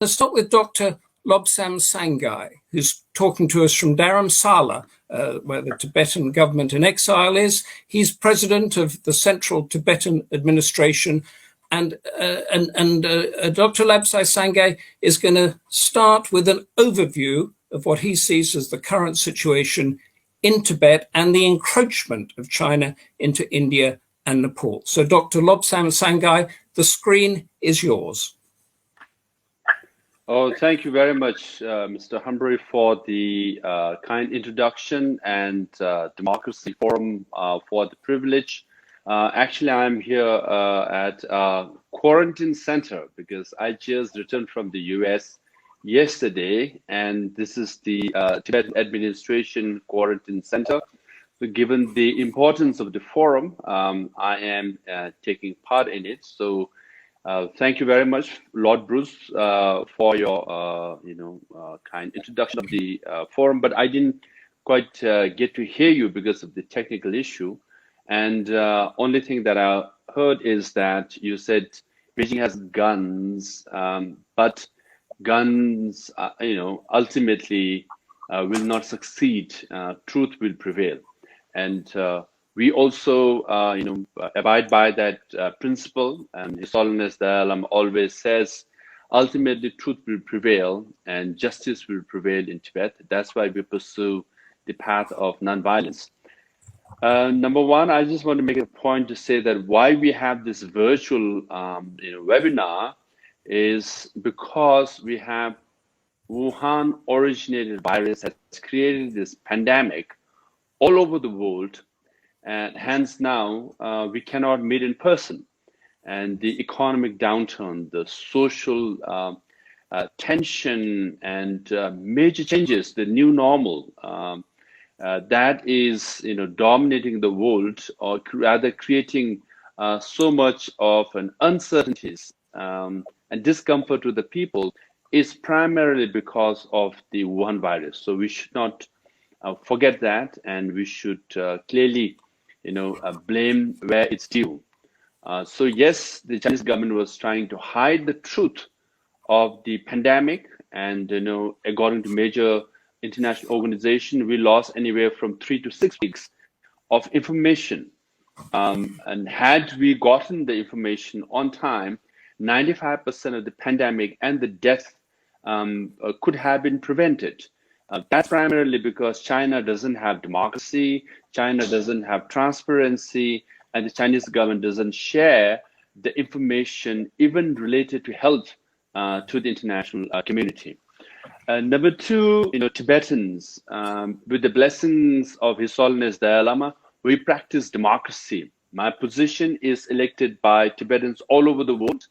Let's start with Dr. Lobsang Sangay, who's talking to us from Dharamsala, where the Tibetan government in exile is. He's president of the Central Tibetan Administration. And Dr. Lobsang Sangay is going to start with an overview of what he sees as the current situation in Tibet and the encroachment of China into India and Nepal. So Dr. Lobsang Sangay, the screen is yours. Oh, thank you very much, Mr. Humphrey, for the kind introduction, and Democracy Forum for the privilege. Actually, I'm here at a quarantine center because I just returned from the US yesterday, and this is the Tibetan Administration Quarantine Center. So given the importance of the forum, I am taking part in it. So thank you very much, Lord Bruce, for your kind introduction of the forum. But I didn't quite get to hear you because of the technical issue. And only thing that I heard is that you said Beijing has guns, but guns, ultimately will not succeed. Truth will prevail, and we also, abide by that principle. And His Holiness Dalai Lama always says, ultimately truth will prevail and justice will prevail in Tibet. That's why we pursue the path of nonviolence. Number one, I just want to make a point to say that why we have this virtual webinar is because we have Wuhan originated virus has created this pandemic all over the world, and hence now we cannot meet in person. And the economic downturn, the social tension, and major changes, the new normal, that is dominating the world, or rather creating so much of an uncertainties and discomfort to the people, is primarily because of the Wuhan virus. So we should not forget that, and we should clearly blame where it's due. So yes, the Chinese government was trying to hide the truth of the pandemic, and according to major international organization, we lost anywhere from 3 to 6 weeks of information. And had we gotten the information on time, 95% of the pandemic and the death could have been prevented. That's primarily because China doesn't have democracy, China doesn't have transparency, and the Chinese government doesn't share the information, even related to health, to the international community. Number two, Tibetans, with the blessings of His Holiness Dalai Lama, we practice democracy. My position is elected by Tibetans all over the world.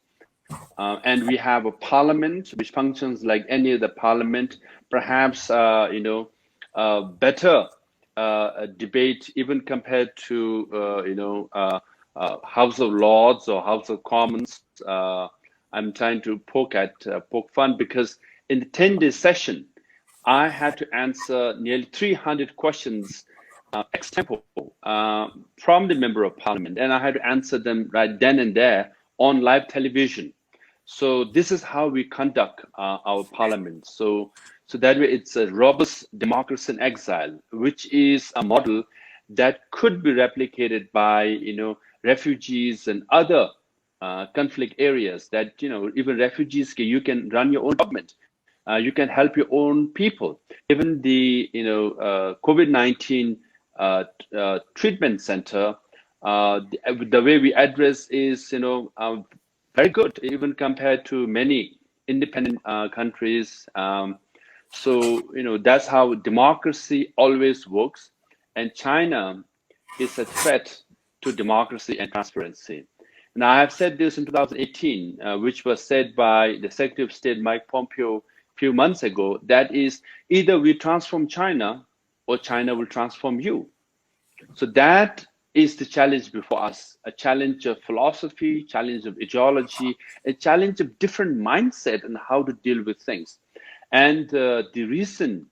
And we have a parliament which functions like any other parliament, perhaps, better debate even compared to, House of Lords or House of Commons. I'm trying to poke fun because in the 10-day session, I had to answer nearly 300 questions ex tempo from the Member of Parliament, and I had to answer them right then and there on live television. So this is how we conduct our parliament. So that way it's a robust democracy in exile, which is a model that could be replicated by refugees and other conflict areas. That even refugees, you can run your own government. You can help your own people. Even the COVID-19 treatment center, the way we address is very good, even compared to many independent countries. So that's how democracy always works, and China is a threat to democracy and transparency. And I have said this in 2018, which was said by the Secretary of State Mike Pompeo a few months ago. That is, either we transform China or China will transform you. So that is the challenge before us, a challenge of philosophy, challenge of ideology, a challenge of different mindset and how to deal with things. And the recent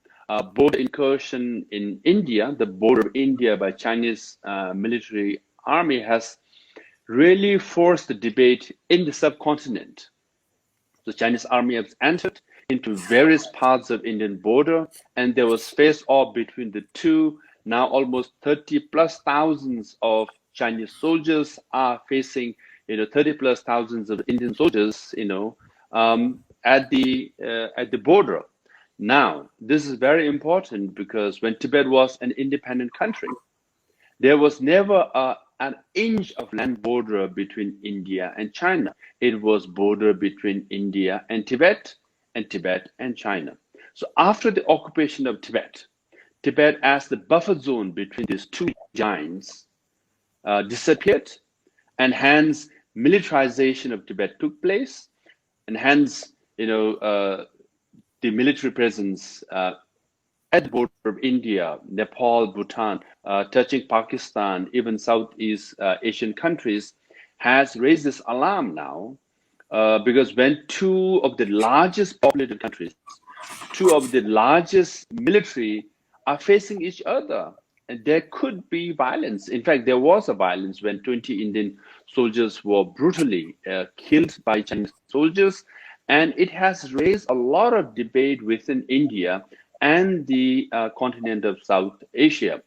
border incursion in India, the border of India by Chinese military army, has really forced the debate in the subcontinent. The Chinese army has entered into various parts of Indian border, and there was face-off between the two. Now almost 30 plus thousands of Chinese soldiers are facing, 30 plus thousands of Indian soldiers, at the border. Now, this is very important because when Tibet was an independent country, there was never an inch of land border between India and China. It was border between India and Tibet and China. So after the occupation of Tibet, Tibet as the buffer zone between these two giants disappeared, and hence militarization of Tibet took place, and hence the military presence at the border of India, Nepal, Bhutan, touching Pakistan, even Southeast Asian countries, has raised this alarm now, because when two of the largest populated countries, two of the largest military are facing each other, and there could be violence. In fact, there was a violence when 20 Indian soldiers were brutally killed by Chinese soldiers, and it has raised a lot of debate within India and the continent of South Asia.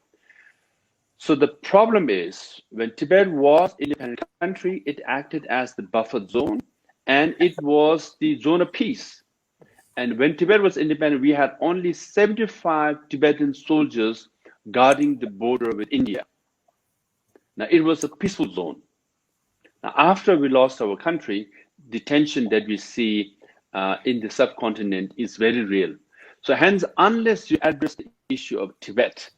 So the problem is, when Tibet was an independent country, it acted as the buffer zone, and it was the zone of peace. And when Tibet was independent, we had only 75 Tibetan soldiers guarding the border with India. Now, it was a peaceful zone. Now, after we lost our country, the tension that we see in the subcontinent is very real. So hence, unless you address the issue of Tibet,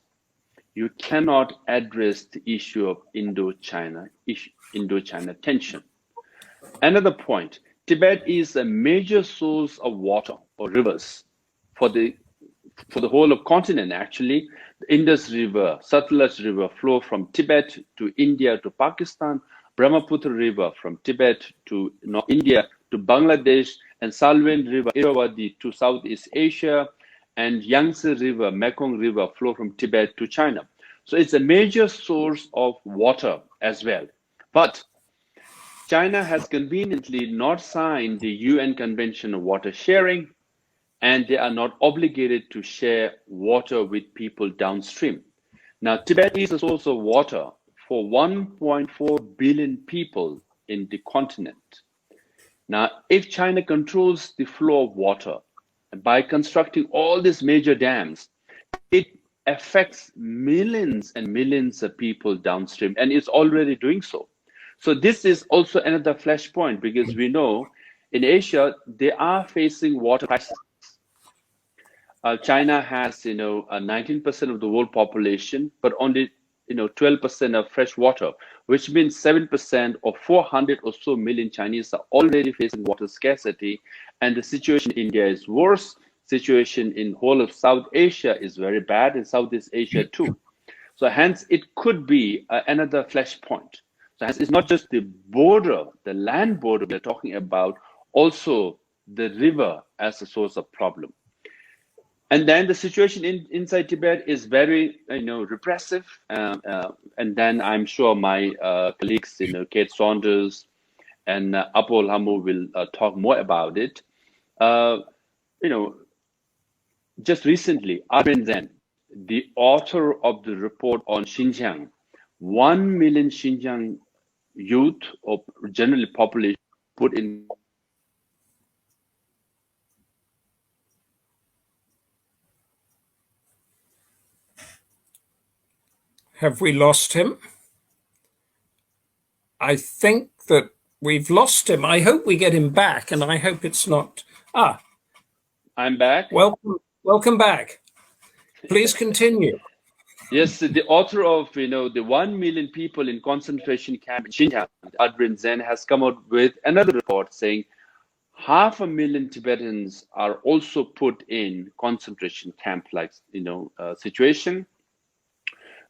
you cannot address the issue of Indo-China tension. Another point, Tibet is a major source of water or rivers for the whole of continent. Actually, the Indus River, Satluj River flow from Tibet to India to Pakistan, Brahmaputra River from Tibet to India to Bangladesh, and Salween River, Irrawaddy to Southeast Asia, and Yangtze River, Mekong River flow from Tibet to China. So it's a major source of water as well. But China has conveniently not signed the UN Convention on Water Sharing, and they are not obligated to share water with people downstream. Now, Tibet is a source of water for 1.4 billion people in the continent. Now, if China controls the flow of water by constructing all these major dams, it affects millions and millions of people downstream, and it's already doing so. So this is also another flashpoint, because we know in Asia, they are facing water crisis. China has, 19% of the world population, but only 12% of fresh water, which means 7% or 400 or so million Chinese are already facing water scarcity. And the situation in India is worse. Situation in whole of South Asia is very bad, in Southeast Asia too. So hence it could be another flashpoint. So hence it's not just the border, the land border we're talking about, also the river as a source of problem. And then the situation inside Tibet is very, repressive. And then I'm sure my colleagues, Kate Saunders and Apol Hamu will talk more about it. Just recently, Arvind Zen, the author of the report on Xinjiang, 1 million Xinjiang youth or generally population put in. Have we lost him? I think that we've lost him. I hope we get him back, and I hope it's not. I'm back. Welcome back. Please continue. Yes, the author of the 1 million people in concentration camp in Xinjiang, Arvind Zen, has come out with another report saying 500,000 Tibetans are also put in concentration camp-like situation,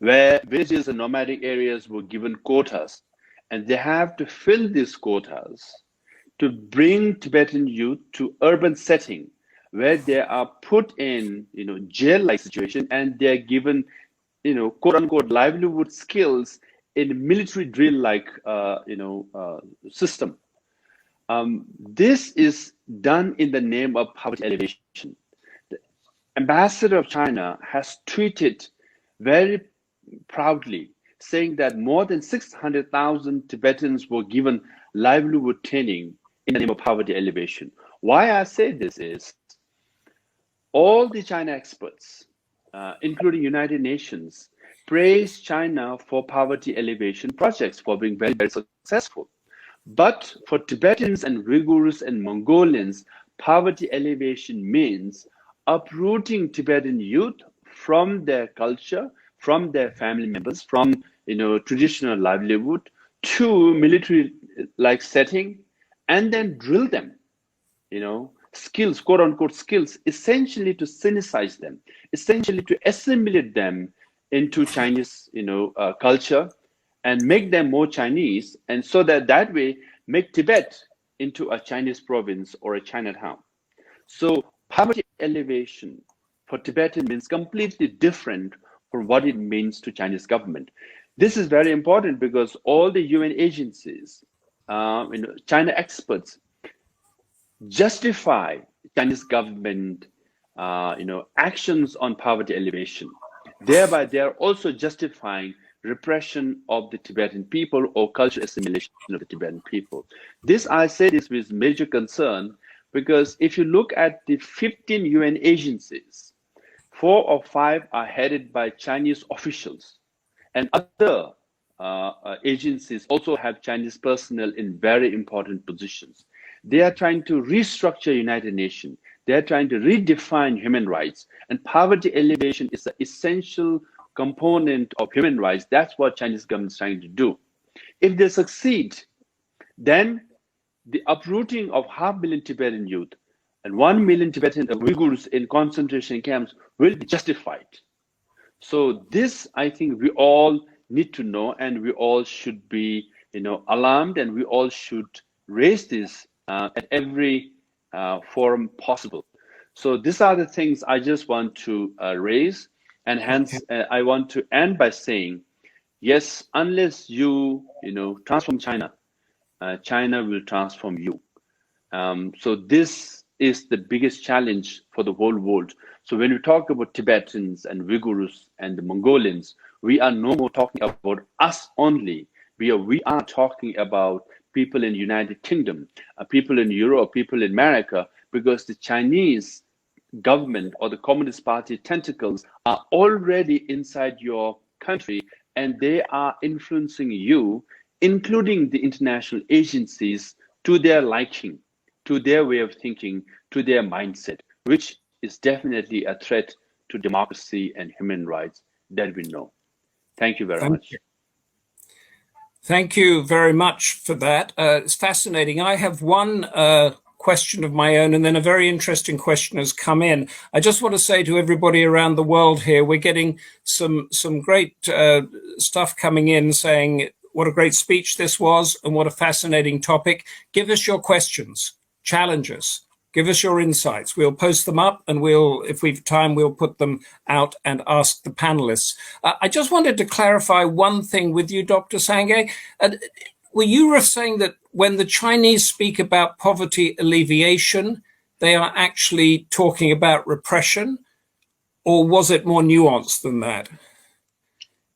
where villages and nomadic areas were given quotas, and they have to fill these quotas to bring Tibetan youth to urban setting, where they are put in jail-like situation, and they're given quote-unquote livelihood skills in military drill-like system. This is done in the name of poverty alleviation. The ambassador of China has tweeted very proudly, saying that more than 600,000 Tibetans were given livelihood training in the name of poverty alleviation. Why I say this is, all the China experts, including United Nations, praise China for poverty alleviation projects for being very, very successful. But for Tibetans and Uyghurs and Mongolians, poverty alleviation means uprooting Tibetan youth from their culture, from their family members, from traditional livelihood to military-like setting, and then drill them, skills, quote unquote skills, essentially to Sinicize them, essentially to assimilate them into Chinese, culture, and make them more Chinese, and so that way make Tibet into a Chinese province or a Chinatown. So poverty alleviation for Tibetan means completely different from what it means to Chinese government. This is very important because all the UN agencies, China experts justify Chinese government, actions on poverty alleviation. Thereby, they are also justifying repression of the Tibetan people or cultural assimilation of the Tibetan people. I say this with major concern because if you look at the 15 UN agencies, 4 or 5 are headed by Chinese officials, and other agencies also have Chinese personnel in very important positions. They are trying to restructure United Nations. They are trying to redefine human rights, and poverty alleviation is an essential component of human rights. That's what Chinese government is trying to do. If they succeed, then the uprooting of 500,000 Tibetan youth and 1 million Tibetan Uyghurs in concentration camps will be justified. So this, I think, we all need to know, and we all should be, alarmed, and we all should raise this at every forum possible. So these are the things I just want to raise. And hence, I want to end by saying, yes, unless you, transform China, China will transform you. So this is the biggest challenge for the whole world. So when we talk about Tibetans and Uyghurs and the Mongolians, we are no more talking about us only. We are talking about people in the United Kingdom, people in Europe, people in America, because the Chinese government or the Communist Party tentacles are already inside your country, and they are influencing you, including the international agencies, to their liking, to their way of thinking, to their mindset, which is definitely a threat to democracy and human rights that we know. Thank you very much. Thank you very much for that. It's fascinating. I have one question of my own, and then a very interesting question has come in. I just want to say to everybody around the world here, we're getting some great stuff coming in saying what a great speech this was and what a fascinating topic. Give us your questions, challenge us, give us your insights. We'll post them up, and if we've time, we'll put them out and ask the panelists. I just wanted to clarify one thing with you, Dr. Sangay. Were you saying that when the Chinese speak about poverty alleviation, they are actually talking about repression, or was it more nuanced than that?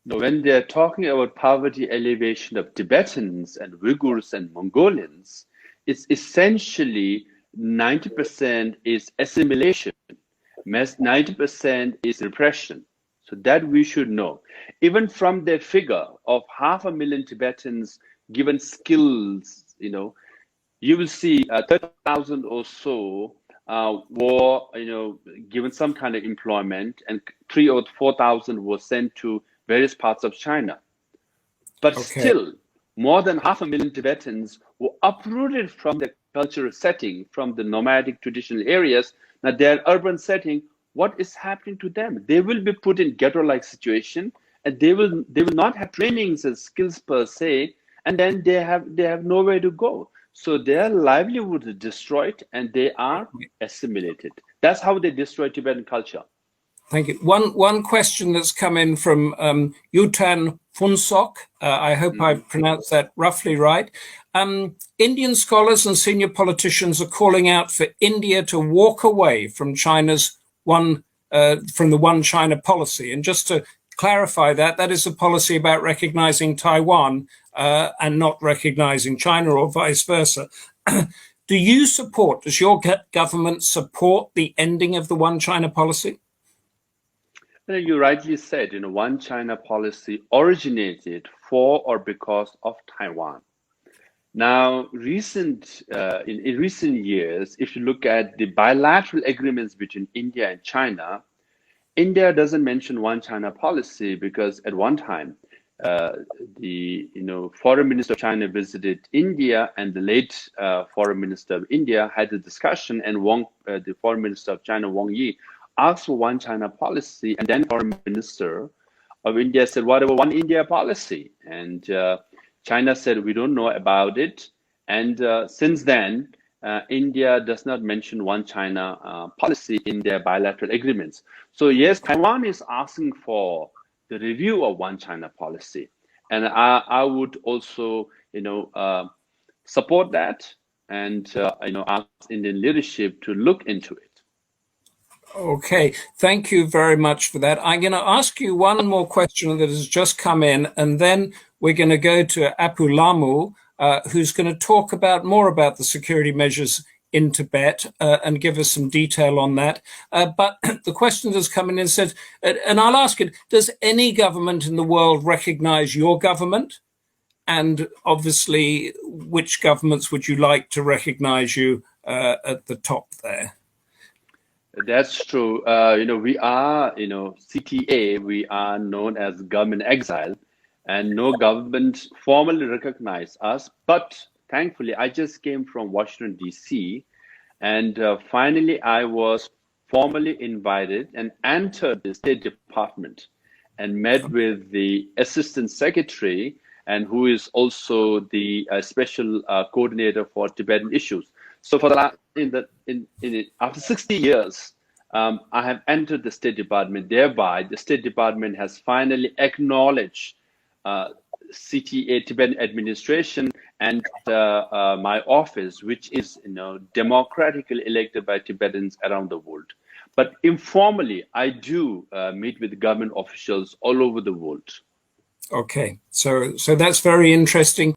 No, when they're talking about poverty alleviation of Tibetans and Uyghurs and Mongolians, it's essentially 90% is assimilation, 90% is repression. So that we should know. Even from the figure of 500,000 Tibetans given skills, you will see 30,000 or so were, given some kind of employment, and 3,000 or 4,000 were sent to various parts of China. But still, more than 500,000 Tibetans were uprooted from their cultural setting, from the nomadic traditional areas. Now their urban setting, what is happening to them? They will be put in ghetto-like situation, and they will not have trainings and skills per se, and then they have nowhere to go. So their livelihood is destroyed, and they are assimilated. That's how they destroy Tibetan culture. Thank you. One question that's come in from Yutan Funsok. I hope I pronounced that roughly right. Indian scholars and senior politicians are calling out for India to walk away from China's from the One China policy. And just to clarify that is a policy about recognizing Taiwan and not recognizing China, or vice versa. Does your government support the ending of the One China policy? You rightly said, One China policy originated for or because of Taiwan. Now, in recent years, if you look at the bilateral agreements between India and China, India doesn't mention One China policy because at one time, the foreign minister of China visited India, and the late foreign minister of India had a discussion, and the foreign minister of China, Wang Yi, asked for One China policy, and then foreign minister of India said, "What about One India policy?" And China said, "We don't know about it." And since then, India does not mention One China policy in their bilateral agreements. So yes, Taiwan is asking for the review of One China policy, and I would also, support that, and ask Indian leadership to look into it. Okay, thank you very much for that. I'm going to ask you one more question that has just come in, and then we're going to go to Apu Lamu, who's going to talk more about the security measures in Tibet and give us some detail on that. But the question that's come in and said, and I'll ask it, does any government in the world recognize your government? And obviously, which governments would you like to recognize you at the top there? That's true. We are, CTA, we are known as government exile, and no government formally recognized us. But thankfully, I just came from Washington, D.C., and finally, I was formally invited and entered the State Department and met with the Assistant Secretary, and who is also the special coordinator for Tibetan issues. So for after 60 years, I have entered the State Department. Thereby, the State Department has finally acknowledged CTA, Tibetan administration, and my office, which is democratically elected by Tibetans around the world. But informally, I do meet with government officials all over the world. Okay, so that's very interesting.